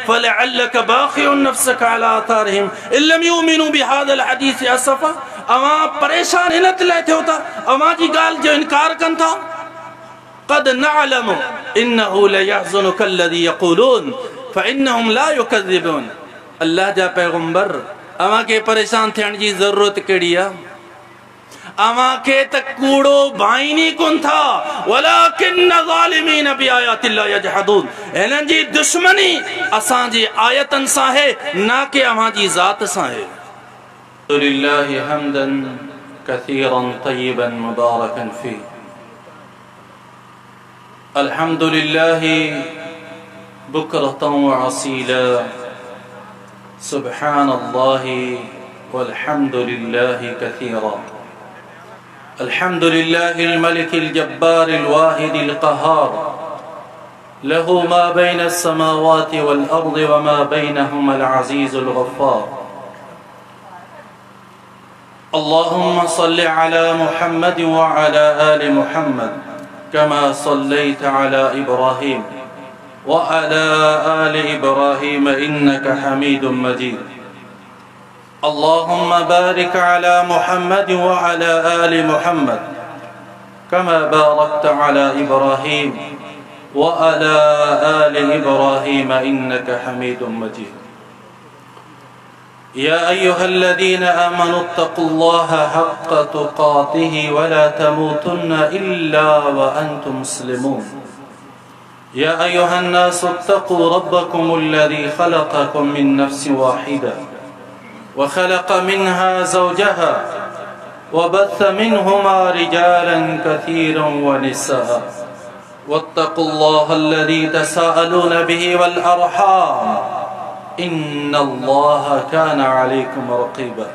फलअल्लक बाखिउन नफ्सक अला आथारिहिम इन लम युमिनु बिहादल हदीस असफा। अवा परेशान इन लाइ थियो था, अवा जी ॻाल्हि जो इनकार कनि था। क़द नअलमु इन्नहु लयहज़ुनुक अल्लज़ी यक़ूलून फ़इन्नहुम ला युकज़्ज़िबून। अल्लाह जा पैगंबर, अवा के परेशान थियण जी ज़रूरत कहिड़ी आहे? अवा के त कूड़ो भाईनी कोन था, वलाकिन ज़ालिमीन बिआयातिल्लाह यजहदून। इन्हनि जी दुश्मनी असांजी आयतन सां है, ना के अवा जी ज़ात सां है। लिल्लाहि हम्दन कसीरन तय्यिबन मुबारकन फीह। अल्हम्दुलिल्लाहि बुक्रतन व असीला। सुब्हानल्लाहि वल्हम्दुलिल्लाहि कसीरा। अल्हम्दुलिल्लाहिल मलिकिल जब्बारिल वाहिदिल क़हार। लहु मा बैनस समावाति वल अर्दि व मा बैनहुमल अज़ीज़ुल गफ़्फ़ार। अल्लाहुम्मा सल्लि अला मुहम्मद व अला आलि मुहम्मद कमा सल्लैत अला इब्राहीम व अला आलि इब्राहीम इन्नका हमीदुम मजीद। अल्लाहुम्मा बारिक अला मुहम्मद व अला आलि मुहम्मद कमा बारकत अला इब्राहीम व अला आलि इब्राहीम इन्नका हमीदुम मजीद। या अय्युहल्लज़ीन आमनु इत्तक़ुल्लाहा हक़्क़ तुक़ातिहि व ला तमूतुन्ना इल्ला व अंतुम मुस्लिमून। या अय्युहन्नासु इत्तक़ू रब्बकुमुल्लज़ी ख़लक़कुम मिन नफ्सिन वाहिदा व ख़लक़ मिन्हा ज़ौजहा व बस्स मिन्हुमा रिजालन कसीरन व निस्साअ वत्तक़ुल्लाहल्लज़ी तसाअलून बिही वल अर्हाम इन्नल्लाहा कान अलैकुम रक़ीबा।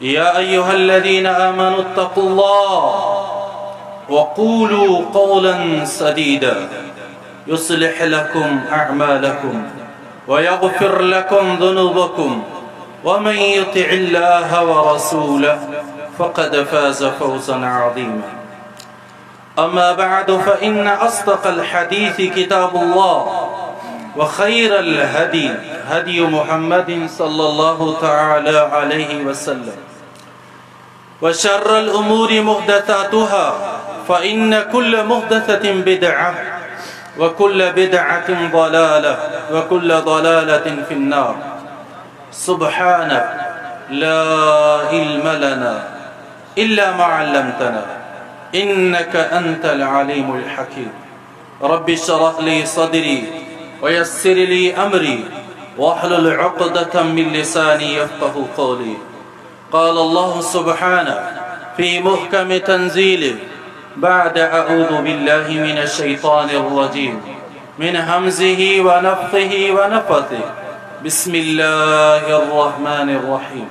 या अय्युहल्लज़ीना आमनु इत्तक़ुल्लाह व क़ूलू क़ौलन सदीदा युस्लिह लकुम अअमालकुम व यग़फ़िर लकुम ज़ुनूबकुम व मन युतिइल्लाह व रसूलहु फ़क़द फ़ाज़ फ़ौज़न अज़ीमा। अम्मा बअद फ़इन्न अस्दक़ल हदीस किताबुल्लाह व खैरल हदी हदी मुहम्मदिन सल्लल्लाहु तआला अलैहि वसल्लम व शर्रल उमूरि मुहदसातुहा फ़इन्न कुल्ल मुहदसतिन बिदअह व कुल्ल बिदअतिन ज़लालह व कुल्ल ज़लालतिन फिन्नार। सुब्हानक ला इल्म लना इल्ला मा अल्लमतना इन्नका अंतल अलीमुल हकीम। रब्बि इश्रह ली सदरी वयस्सिर ली अमरी वहलुल उक़दतम मिन लिसानी यफ़क़हू क़ौली। क़ाल अल्लाहु सुब्हानहु फ़ी मुहकमि तंज़ीलिही बअद अऊज़ु बिल्लाहि मिनश शैतानिर रजीम मिन हम्ज़िही व नफ़्ख़िही व नफ़्ख़िही। बिस्मिल्लाहिर रहमानिर रहीम।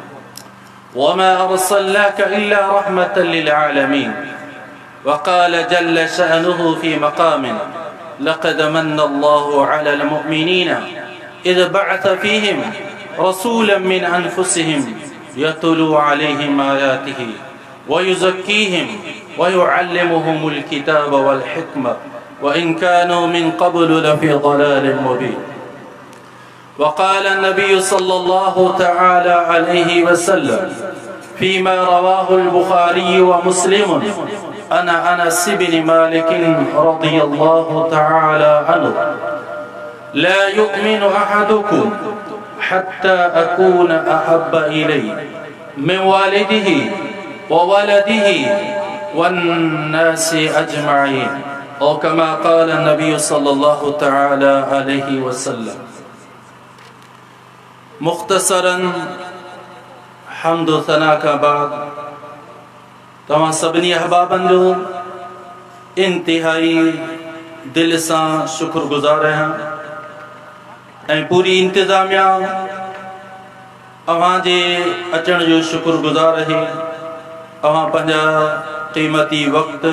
वमा अर्सलनाका इल्ला रहमतल लिल आलमीन। वक़ाल जल्ल शअनुहु फ़ी मक़ामिन लक़द मन्न अल्लाहु अलल मुअमिनीना इज़ बअस फ़ीहिम रसूलन मिन अनफ़ुसिहिम यतलू अलैहिम आयातिही व युज़क्कीहिम व युअल्लिमुहुमुल किताब वल हिक्मत व इन कानू मिन क़ब्लु लफ़ी ज़लालिन मुबीन। वक़ाल नबी सल्लल्लाहु तआला अलैहि वसल्लम फ़ीमा रवाहुल बुख़ारी व मुस्लिम अना अनस बिन मालिक रज़ियल्लाहु तआला अन्हु ला युमिनु अहदुकुम हत्ता अकून अहब्ब इलैहि मिन वालिदिही व वलदिही वन्नासि अजमईन औ कमा क़ाल नबी सल्लल्लाहु तआला अलैहि वसल्लम। मुख्तसरन हम्द व सना का बाद तमाम सभिनी अहबाबन जो इंतहाई दिल से शुक्रगुजार हैं। पूरी इंतजामिया अवां जे अचण जो शुक्रगुजार है। अवां पंजा क़ीमती वक्त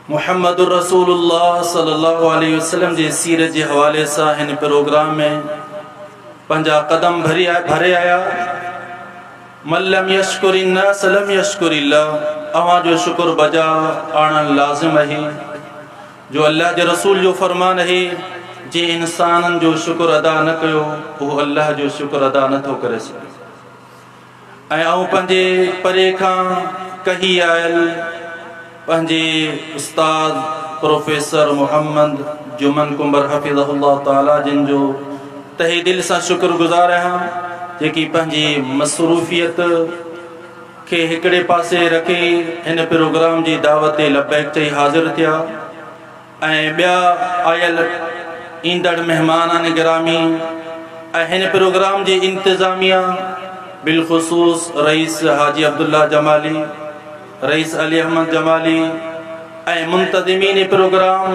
मुहम्मदुर रसूलुल्लाह सल्लल्लाहु अलैहि वसल्लम जे सीरत के हवाले से इन प्रोग्राम में पंजा कदम भरे आया। मल्लम यशकुरिन्नास लम यशकुरिल्लाह। अवां जो शुक्र बजा आणन लाजिम है। जो अल्लाह के रसूल जो फरमान है जे इंसाननि जो शुक्र अदा न कयो उहो अल्लाह जो शुक्र अदा नथो करे सघे। ऐं आउं पंहिंजे परे खां कही आयल पंहिंजे उस्ताद प्रोफेसर मोहम्मद जुमन कुंबर हफ़िज़हुल्लाह ताला जिन जो तहे दिल सां शुक्रगुज़ार आहियां, जेकी पंहिंजी मसरूफ़ियत के हिकिड़े पासे रखे हिन प्रोग्राम जी दावत लबैक चई हाज़िर थिया। ऐं ॿिया आयल ईंदड़ महिमान गिरामी ऐं हिन प्रोग्राम जी इंतज़ामिया बिलख़ुसूस रईस हाजी अब्दुल्ला जमाली, रईस अली अहमद जमाली ऐं मुंतज़िमीन प्रोग्राम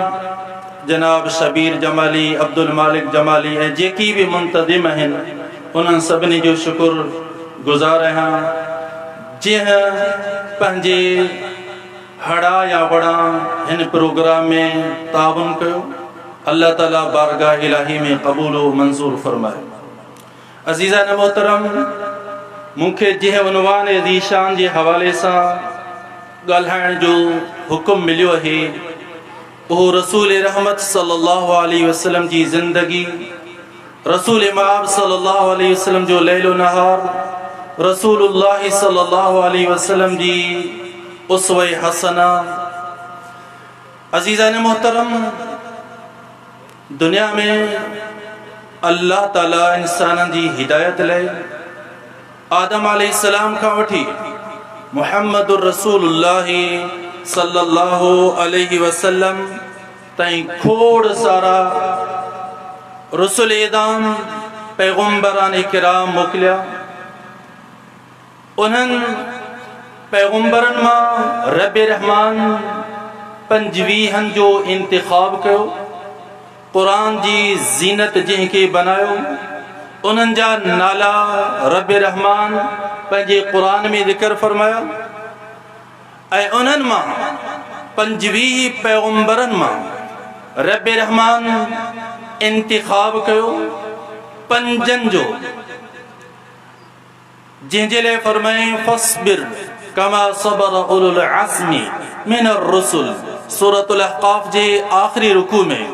जनाब शबीर जमाली, अब्दुल मालिक जमाली ऐं जेकी भी मुंतज़िम आहिनि उन्हनि सभिनी जो शुक्र गुज़ार आहियां, जीअं पंहिंजे हड़ा या वड़ा हिन प्रोग्राम में ताउन कयो। अल्लाह ताला बारगाह इलाही में क़बूल व मंज़ूर फरमाए। अज़ीज़ान मोहतरम, मूंखे जंहिं उनवान ज़ीशान जे हवाले सां ॻाल्हाइण जो हुकुम मिलियो आहे उहो रसूल रहमत सल्लल्लाहु अलैहि वसल्लम जी ज़िंदगी, रसूल माब सल्लल्लाहु अलैहि वसल्लम जो लैलो नहार, रसूलुल्लाह सल्लल्लाहु अलैहि वसल्लम जी उसवे हसना। अज़ीज़ान मोहतरम, दुनिया में अल्लाह ताला इंसान जी हिदायत लाइ आदम अलैहिस्सलाम खां वठी मुहम्मदुर रसूलुल्लाह सल्लल्लाहु अलैहि वसल्लम ताईं खोड़ सारा रसूल एदाम पैगुंबरान किराम मोकिलिया। उन्हनि पैगुंबरनि मां रब रहमान 25 जो इंतिखाब कयो, कुरान जी ज़ीनत जंहिंखे बनायो। उन्हनि जा नाला रब रहमान पंहिंजे कुरान में ज़िक्र फरमाया ऐं उन्हनि मां 25 पैगुंबरनि मां रब रहमान इंतिखाब कयो 5 जो, जंहिंजे लाइ फरमाए फस्बिर कमा सबर उलुल अज़्मी मिनर रुसुल। सूरतुल अहक़ाफ जे आख़िरी रुकू में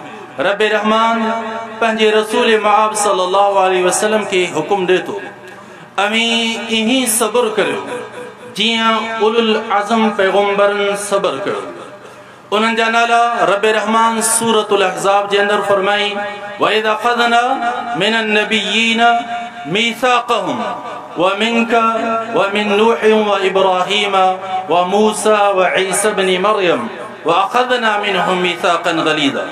रब रहमान पंहिंजे रसूल माब सल्लल्लाहु अलैहि वसल्लम के हुकुम दे तो अमी इही सब्र करियो जियां उलुल अज़म पैगुंबरन सब्र कयो। उन्हनि जा नाला रब रहमान सूरतुल अहज़ाब जे अंदर फरमाई व इज़ अख़ज़ना मिनन नबिय्यीन मीसाक़हुम व मिनका व मिन नूह व इब्राहीम व मूसा व ईसा इब्न मरियम व अख़ज़ना मिनहुम मीसाक़न गलीज़ा।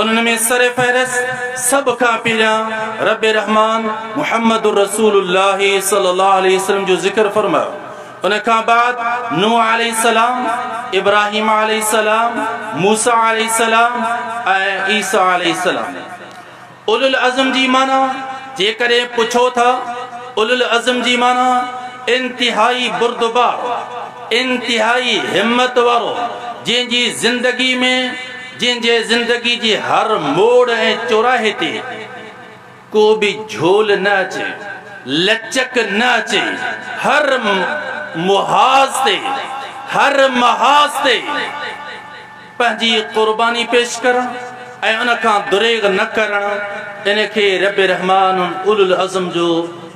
उन्हनि में सर फ़हरिस्त सब खां पहिरियां रब रहमान मुहम्मदुर रसूलुल्लाह सल्लल्लाहु अलैहि वसल्लम जो ज़िक्र फरमायो। उन खां बाद नूह अलैहिस्सलाम, इब्राहीम अलैहिस्सलाम, मूसा अलैहिस्सलाम ऐं ईसा अलैहिस्सलाम। उलुल अज़म जी माना जेकॾहिं पुछो था, उलुल अज़म जी माना इंतिहाई बुर्दबार, इंतिहाई हिम्मत वारो, जंहिंजी ज़िंदगी में, जंहिंजे ज़िंदगी जी हर मोड़ ऐं चौराहे ते को भी झोल न अचे, लचक न अचे, हर मुहाज़ ते, हर महाज़ ते पंहिंजी क़ुर्बानी पेश करण ऐं उन खां दुरेग न करण, इनखे रब रहमान उलुल अज़म जो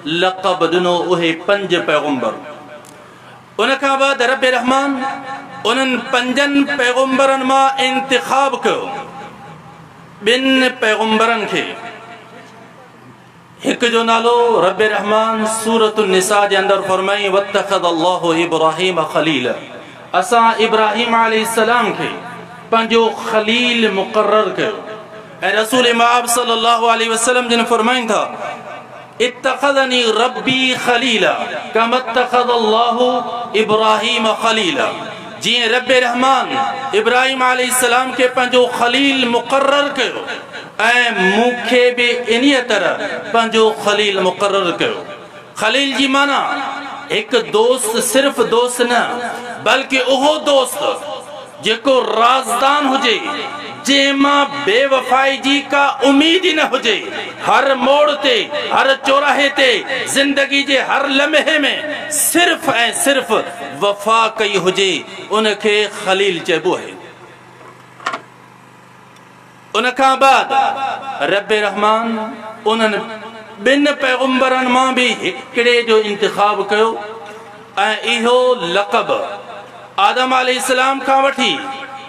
लक़ब ॾिनो। उहे 5 पैगुंबर। उन खां बाद रब रहमान उन्हनि 5 पैगुंबरनि मां इंतिखाब कयो 2 पैगुंबरनि खे। हिक जो नालो रब रहमान सूरतुन निसा जे अंदर फरमाई वत्तख़ज़ल्लाहु इब्राहीम ख़लीला। असां इब्राहीम अलैहिस्सलाम खे पंहिंजो ख़लील मुक़र्रर कयो। ऐं रसूल माब सल्लल्लाहु अलैहि वसल्लम जिन फरमाइनि था इत्तख़ज़नी रब्बी ख़लीला कमा इत्तख़ज़ल्लाहु इब्राहीम ख़लीला। जीअं रब रहमान इब्राहीम अलैहिस्सलाम के पंहिंजो ख़लील मुक़र्रर कयो ऐं मूंखे भी इन्हीअ तरह पंहिंजो ख़लील मुक़र्रर कयो। ख़लील जी माना एक दोस्त, सिर्फ दोस्त न बल्कि उहो दोस्त जेको राज़दान हुजे, जंहिंमां बेवफ़ाई जी का उम्मीद ही न हुजे। हर मोड़ ते, हर चौराहे ते, जिंदगी जे हर लम्हे में सिर्फ ऐं सिर्फ वफ़ा कई हुजे, उनखे ख़लील चइबो आहे। उन खां बाद रब रहमान उन्हनि ॿिनि पैगंबरनि मां बि हिकिड़े जो इंतिखाब कयो ऐं इहो लक़ब आदम अलैहिस्सलाम खां वठी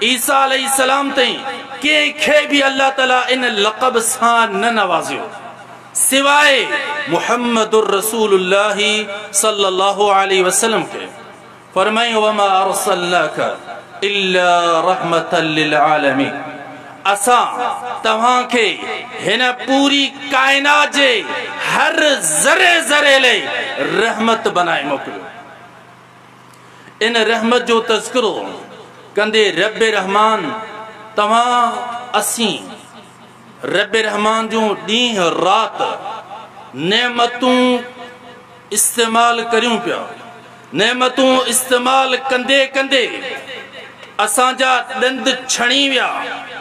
ईसा अलैहिस्सलाम ताईं कंहिंखे बि अल्लाह ताला इन लक़ब सां न नवाज़ियो सिवाय मुहम्मदुर रसूलुल्लाह सल्लल्लाहु अलैहि वसल्लम के। फरमायो वमा अरसलनाका इल्ला रहमतल लिल आलमीन, असां तव्हांखे हिन पूरी कायनात जे हर ज़रे ज़रे लाइ रहमत बनाए मोकिलियो। इन रहमत जो तज़किरो कंदे रब रहमान तव्हां असीं रब रहमान जो ॾींहुं राति नेमतूं इस्तेमाल करियूं पिया। नेमतूं इस्तेमाल कंदे कंदे असांजा ॾंद छणी विया,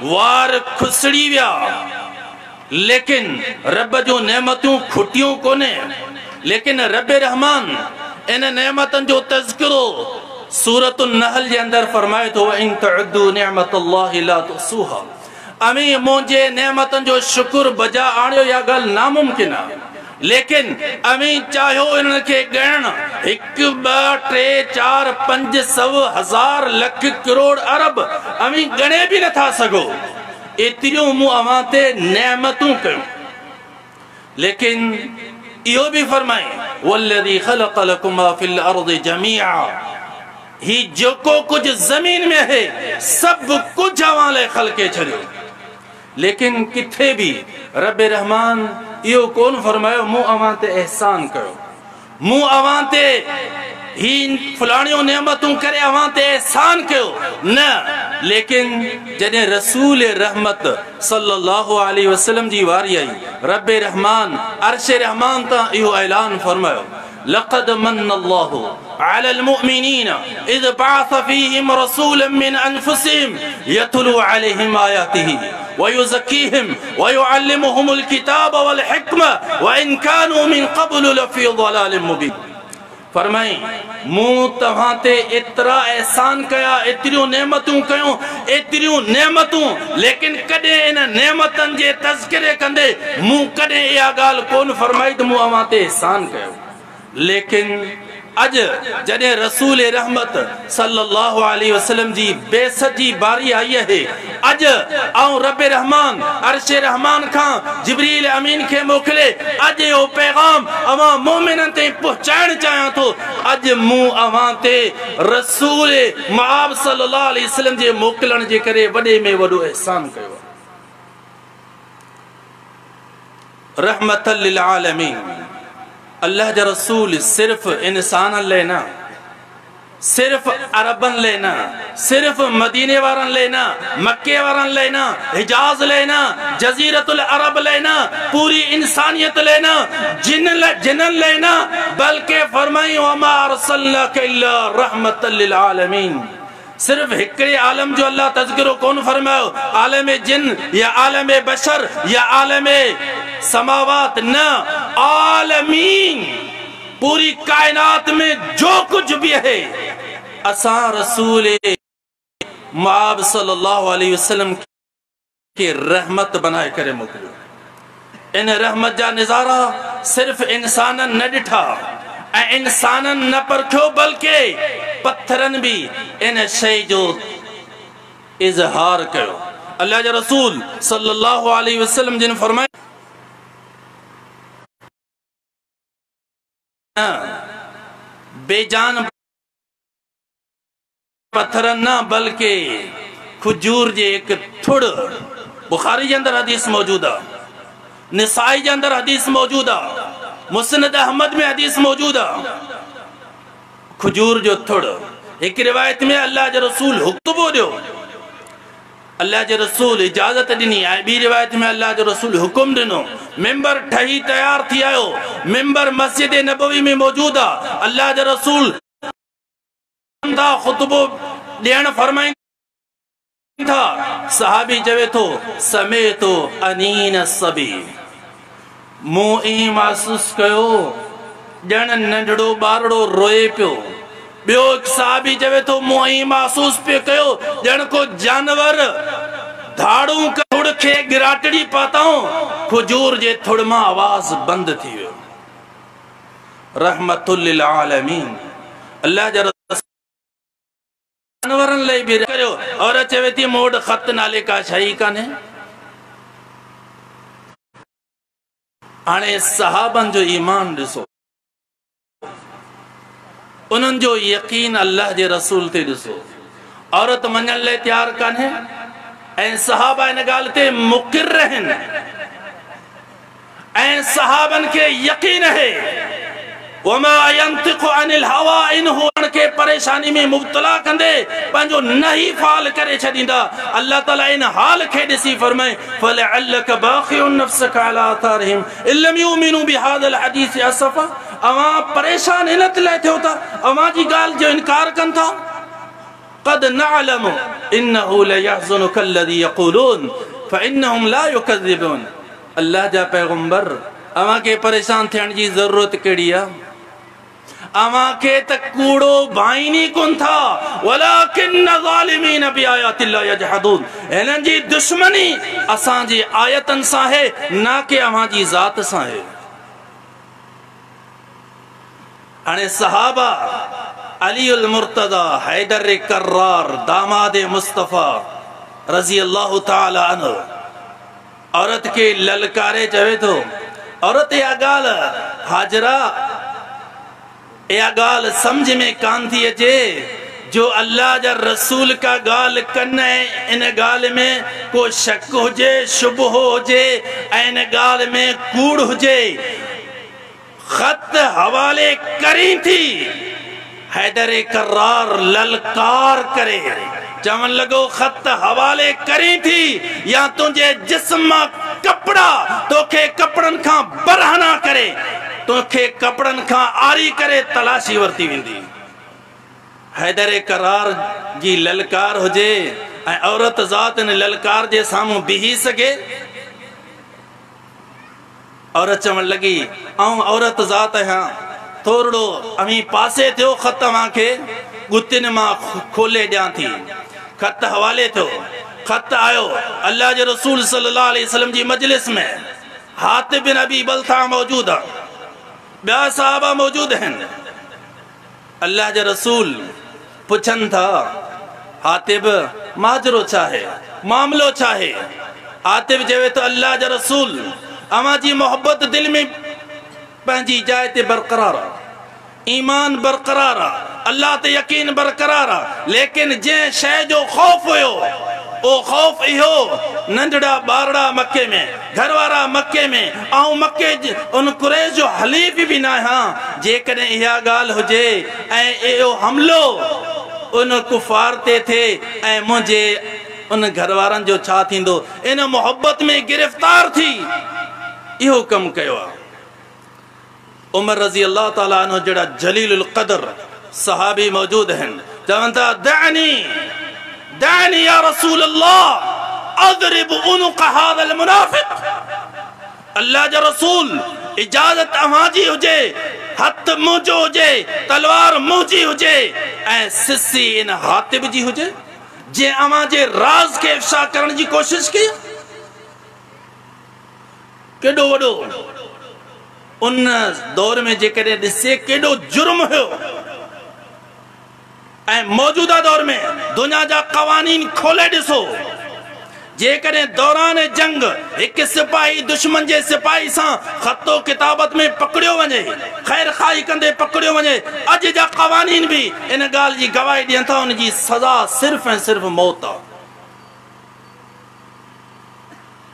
वार खुसड़ी विया, लेकिन रब जो नेमतूं खुटियूं कोन्हे। लेकिन रब रहमान इन नेमतनि जो तज़किरो सूरतुन नहल जे अंदरि फरमाए थो इन तअद्दू निअमतल्लाहि ला तुहसूहा। अमी मुंहिंजे नेमतनि जो शुक्र बजा आणियो या ॻाल्हि नामुमकिन आहे, लेकिन अमी चाहियो इन्हनि खे ॻणणु 1 2 3 4 5 100 1000 लख करोड़ अरब अमी ॻणे बि नथा सघो, एतिरियूं मूं अवां ते नेमतूं कयूं। लेकिन इहो बि फरमाए वल्लज़ी ख़लक़ लकुम मा फ़िल अर्ज़ि जमीआ, ही जेको कुछ ज़मीन में है सब कुछ अवां लाइ ख़लक़े छॾियो। लेकिन किथे भी रब रहमान इहो कोन फरमायो मूं अवां ते एहसान कयो, मूं अवां ते ही फलाणियूं नेमतूं करे अवां ते एहसान कयो न। लेकिन जॾहिं रसूल रहमत सल्लल्लाहु अलैहि वसल्लम जी वारी आई, रब रहमान अर्श रहमान तां इहो ऐलान फरमायो लक़द मन्नल्लाहु अलल मुअमिनीन इज़ बअस फ़ीहिम रसूलन मिन अनफुसिहिम यतलू अलैहिम आयातिही व युज़क्कीहिम व युअल्लिमुहुमुल किताब वल हिक्मा व इन कानू मिन क़ब्लु लफ़ी ज़लालिम मुबीन। फरमाई मूं तव्हां ते एतिरा एहसान कया, एतिरियूं नेमतूं कयूं, एतिरियूं नेमतूं, लेकिन कॾहिं इन नेमतनि जे तज़किरे कंदे मूं कॾहिं इहा ॻाल्हि कोन फरमाई त मूं अवां ते एहसान कयो। लेकिन अज जॾहिं रसूल रहमत सल्लल्लाहु अलैहि वसल्लम जी बेसत जी बारी आई है, अज आऊं रब रहमान अर्श रहमान खां जिब्रील अमीन खे मोकिले अज यो पैगाम अवां मोमिनन ते पहुचाइण चाहियां थो। अज मूं अवां ते रसूल मआब सल्लल्लाहु अलैहि वसल्लम जे मोकिलण जे करे वॾे में वॾो एहसान कयो। रहमतल लिल आलमीन, अल्लाह जा रसूल सिर्फ इंसाननि लाइ न, सिर्फ अरबन लाइ न, सिर्फ मदीने वारन लाइ न, मक्के वारन लाइ न, हिजाज लाइ न, जजीरतुल अरब लाइ न, पूरी इंसानियत लाइ न, जिनन लाइ न, बल्कि फरमाई वमा अरसलनाका इल्ला रहमतल लिल आलमीन। सिर्फ हिकड़े आलम जो अल्लाह तज़किरो कोन फरमायो, आलम जिन या आलम बशर या आलम समावात न, आलमीन पूरी कायनात में जो कुछ भी है असा रसूल मआब सल्लल्लाहु अलैहि वसल्लम के रहमत बनाए करे मोकिलियो। इन रहमत जा नज़ारा सिर्फ इंसानन न ॾिठा ऐं इंसानन न परखियो, बल्कि पत्थरन भी इन शय जो इज़हार कयो। अल्लाह जा रसूल सल्लल्लाहु अलैहि वसल्लम जिन फरमाया बेजान पत्थर न बल्कि खजूर जे एक थुड़, बुखारी के अंदर हदीस मौजूद है, निसाई के अंदर हदीस मौजूद है, मुस्नद अहमद में हदीस मौजूद है। खजूर जो थुड़ एक रिवायत में अल्लाह के रसूल हुक्म दियो, अल्लाह के रसूल इजाजत दिनी है, बी रिवायत में अल्लाह के रसूल हुक्म दिनो, मिंबर ठही तैयार थी आयो, मिंबर मस्जिद नबवी में मौजूद है, अल्लाह के रसूल खुतबो ॾियण फरमाई था। सहाबी चवे तो समय तो अनीन सबी, मूं ई महसूस कयो ॼण नंढड़ो ॿारड़ो रोए पियो। ॿियो हिकु सहाबी चवे तो मूं ई महसूस पियो कयो ॼण को जानवर धाड़ू कहुड़ खे गिराटड़ी पाताऊं खजूर जे थुड़ मां आवाज बंद थी वियो। रहमतुल लिल आलमीन अल्लाह जा जानवरनि लाइ बि करियो। और चवे थी मूं वटि ख़त नाले का शइ कान्हे। हाणे सहाबनि जो ईमान ॾिसो, उन्हनि जो यकीन अल्लाह जे रसूल ते ॾिसो। औरत मञण लाइ तयारु कान्हे ऐं सहाबा इन ॻाल्हि ते मुक़िर आहिनि ऐं सहाबनि खे यकीन है वमा यंतिकु अनिल हवा इन हुअण खे परेशानी में मुब्तला कंदे पंहिंजो नहीं फाल करे छॾींदा। अल्लाह ताला इन हाल खे ॾिसी फरमाए फलअल्लक बाखिउन नफ्सक अला आथारिहिम इन लम युमिनु बिहादल हदीस असफा। अवां परेशान इन लाइ थियो था, अवां जी ॻाल्हि जो इनकार कनि था। क़द नअलमु इन्नहु लयहज़ुनुक अल्लज़ी यक़ूलून फइन्नहुम ला युकज़्ज़िबून। अल्लाह जा पैगंबर अवां खे परेशान थियण जी ज़रूरत कहिड़ी आहे? अवां खे त कूड़ो भाईनी कोन था वलाकिन ज़ालिमीन बिआयातिल्लाहि यजहदून। हिननि जी दुश्मनी असांजी आयतनि सां है, ना के अवां जी ज़ात सां है। हाणे सहाबा अलीउल मुर्तज़ा हैदर कर्रार दामाद मुस्तफ़ा रज़ी अल्लाह ताला अन्हु औरत के ललकारे चवे थो, औरत इहा ॻाल्हि हाजरा इहा ॻाल्हि सम्झ में कान थी अचे जो अल्लाह जा रसूल का ॻाल्हि कनि ऐं इन ॻाल्हि में को शक हुजे शुबहो हुजे ऐं इन ॻाल्हि में कूड़ हुजे। ख़त हवाले करी थी हैदर कर्रार ललकार करे चवण लॻो ख़त हवाले करी थी या तुंहिंजे जिस्म मां कपड़ा तोखे कपड़नि खां बरहना करे तोखे कपड़नि खां आरी करे तलाशी वरती वेंदी। हैदर कर्रार जी ललकार हुजे ऐं औरत ज़ात इन ललकार जे साम्हूं बीही सघे? औरत चवण लगी ऐं औरत ज़ात आहियां, थोरो अमी पासे थियो, ख़त मूंखे गुतिन मां खोले ॾियां थी। ख़त हवाले थियो, ख़त आयो अल्लाह जे रसूल सल्लल्लाहु अलैहि वसल्लम जी मजलिस में। हातिब बिन अबी बल्ता मौजूद आहे, ॿिया सहाबा मौजूद आहिनि। अल्लाह जे रसूल पुछनि था हातिब माजरो छा है, मामलो छा है? हातिब चवे तो अल्लाह जा रसूल अवां जी मोहब्बत दिल में पंहिंजी जाइ ते बरक़रार आहे, ईमान बरक़रार आहे, अल्लाह ते यकीन बरक़रार आहे, लेकिन जंहिं शइ जो ख़ौफ़ हुयो ओ ख़ौफ़ इहो नंढड़ा ॿारड़ा मके में, घरवारा मके में, ऐं मके उन कुरैश जो हलीफ़ बि न आहियां। जेकॾहिं इहा ॻाल्हि हुजे ऐं इहो हमिलो उन कुफ़ार ते थिए ऐं मुंहिंजे उन घरवारनि जो छा थींदो? इन मोहब्बत में गिरफ़्तार थी इहो कमु कयो आहे। उमर रज़ी अल्लाह ताला अन्हु जहिड़ा जलीलुल क़दर सहाबी मौजूद आहिनि, चवनि था दअनी दअनी या रसूल अल्लाह अज़रिब उनुक़ हाज़ल मुनाफ़िक़। अल्लाह जा रसूल इजाज़त अवां जी हुजे, हथ मुंहिंजो हुजे, तलवार मुंहिंजी हुजे ऐं सिसी इन हातिब जी हुजे जे अवां जे राज़ खे इफ़्शा करण जी कोशिश कई। केॾो वॾो उन दौर में जेकॾहिं ॾिसे केॾो जुर्म हुयो ऐं मौजूदा दौर में दुनिया जा क़वानीन खोले ॾिसो। जेकॾहिं दौरान जंग हिकु सिपाही दुश्मन जे सिपाही सां ख़तो किताबत में पकड़ियो वञे, ख़ैर ख़ाई कंदे पकड़ियो वञे, अॼु जा क़वानीन बि इन ॻाल्हि जी गवाही ॾियनि था उन जी सज़ा सिर्फ़ ऐं सिर्फ़ मौत आहे।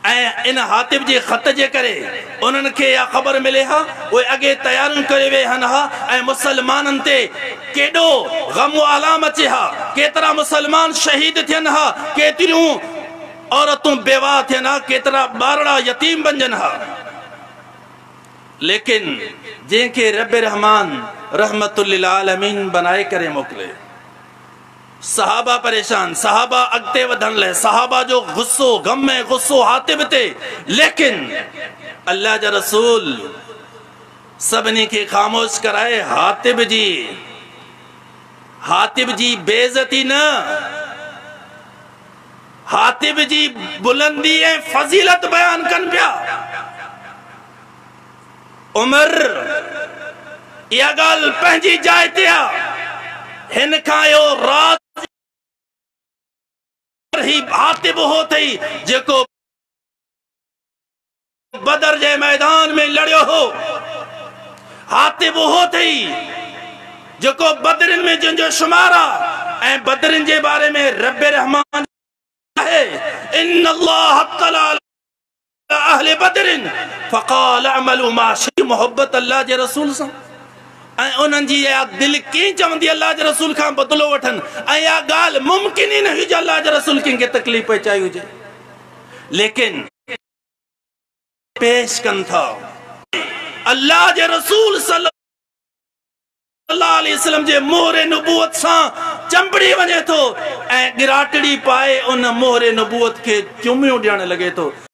ऐं इन हातिब जे ख़त जे करे उन्हनि खे इहा ख़बर मिले हा, उहे अॻे तयारियूं करे विया आहिनि हा ऐं मुसलमाननि ते केॾो ग़म आलाम अचे हा, केतिरा मुसलमान शहीद थियनि हा, केतिरियूं औरतूं बेवा थियनि हा, केतिरा ॿारड़ा यतीम बणजनि हा। लेकिन जंहिंखे रब रहमान रहमतुल लिल आलमीन बनाए करे मोकिले, सहाबा परेशान, सहाबा अॻिते वधण लाइ, सहाबा जो गुस्सो गम में गुस्सो हातिब ते, लेकिन अल्लाह जा रसूल सभिनी खे ख़ामोश कराए हातिब जी बेइज़ती न, हातिब जी बुलंदी ऐं फज़ीलत बयान कन पिया। उमर इहा ॻाल्हि पंहिंजी जाइ ते आहे। हिन खां इहो राज़ ही हातिब हो थई जेको बदर जे मैदान में लड़ियो हो। हातिब हो थई जेको बदरिन में जंहिंजो शुमार आहे ऐं बदरिन जे बारे में रब रहमान है इन्नल्लाह तआला अहले बदरिन फ़क़ाल अमलु मा शी मोहब्बत अल्लाह जे रसूल सां। ऐं उन्हनि जी इहा दिलि कीअं चवंदी अल्लाह जे रसूल खां बदिलो वठनि ऐं इहा ॻाल्हि मुमकिन ई न हुई जो अल्लाह जे रसूल कंहिंखे तकलीफ़ पहुचाई हुजे, लेकिन पेश कनि था। अल्लाह जे रसूल सल्लल्लाहु अलैहि वसल्लम जे मोहरे नबूवत सां चंबड़ी वञे थो ऐं गिराटड़ी पाए उन मोहरे नबूवत खे चुमियूं ॾियण लॻे थो।